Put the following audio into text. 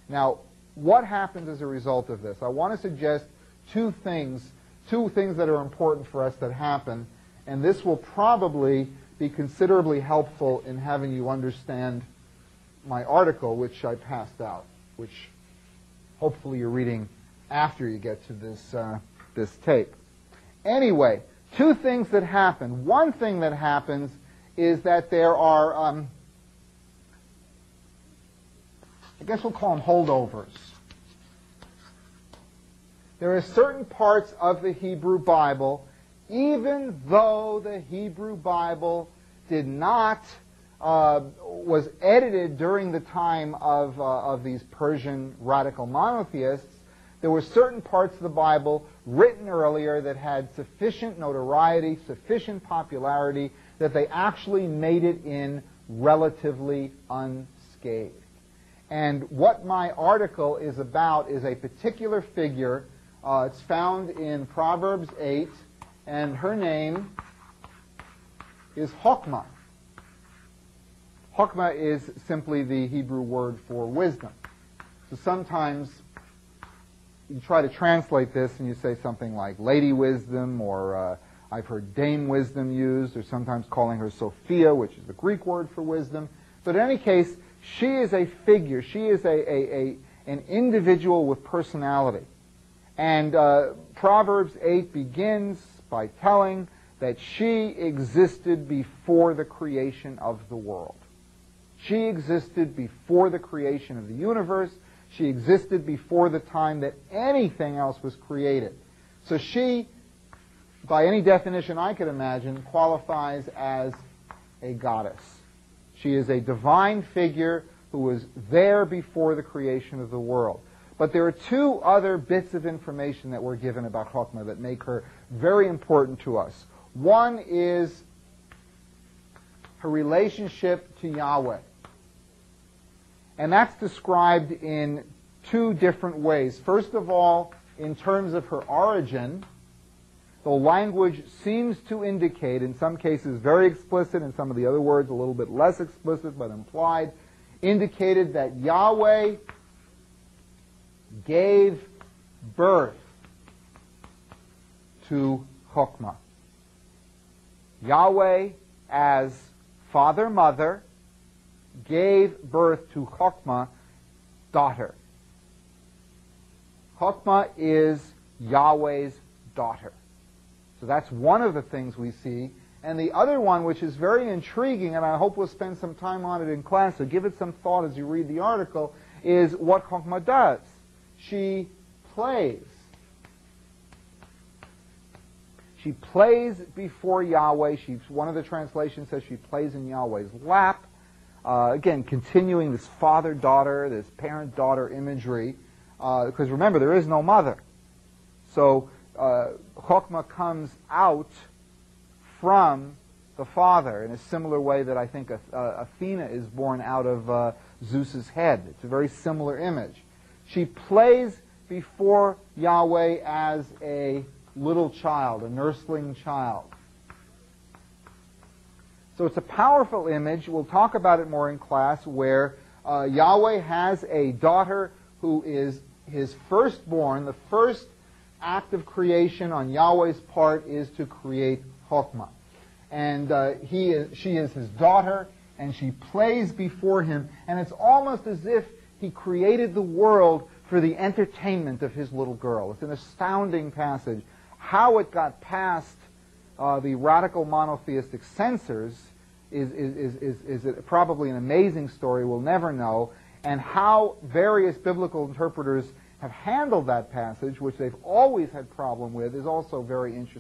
Now, what happens as a result of this? I want to suggest two things that are important for us that happen, and this will probably be considerably helpful in having you understand my article, which I passed out, which hopefully you're reading after you get to this tape. Anyway, two things that happen. One thing that happens is that there are, I guess we'll call them holdovers. There are certain parts of the Hebrew Bible, even though the Hebrew Bible did not, was edited during the time of these Persian radical monotheists, there were certain parts of the Bible written earlier that had sufficient notoriety, sufficient popularity, that they actually made it in relatively unscathed. And what my article is about is a particular figure. It's found in Proverbs 8, and her name is Hokmah. Hokmah is simply the Hebrew word for wisdom. So sometimes you try to translate this and you say something like lady wisdom, or I've heard dame wisdom used, or sometimes calling her Sophia, which is the Greek word for wisdom. But in any case, she is a figure. She is an individual with personality. And Proverbs 8 begins by telling that she existed before the creation of the world. She existed before the creation of the universe. She existed before the time that anything else was created. So she, by any definition I could imagine, qualifies as a goddess. She is a divine figure who was there before the creation of the world. But there are two other bits of information that we're given about Hokmah that make her very important to us. One is her relationship to Yahweh. And that's described in two different ways. First of all, in terms of her origin, the language seems to indicate, in some cases very explicit, in some of the other words a little bit less explicit but implied, indicated that Yahweh gave birth to Hokmah. Yahweh, as father, mother, gave birth to Hokmah, daughter. Hokmah is Yahweh's daughter. So that's one of the things we see. And the other one, which is very intriguing, and I hope we'll spend some time on it in class, so give it some thought as you read the article, is what Hokmah does. She plays. She plays before Yahweh. One of the translations says she plays in Yahweh's lap. Again, continuing this father-daughter, this parent-daughter imagery, because remember, there is no mother. So Hokmah comes out from the father in a similar way that I think Athena is born out of Zeus's head. It's a very similar image. She plays before Yahweh as a little child, a nursling child. So it's a powerful image. We'll talk about it more in class, where Yahweh has a daughter who is his firstborn. The first act of creation on Yahweh's part is to create Hokmah. And she is his daughter, and she plays before him, and it's almost as if he created the world for the entertainment of his little girl. It's an astounding passage. How it got past the radical monotheistic censors is probably an amazing story we'll never know, and how various biblical interpreters have handled that passage, which they've always had problem with, is also very interesting.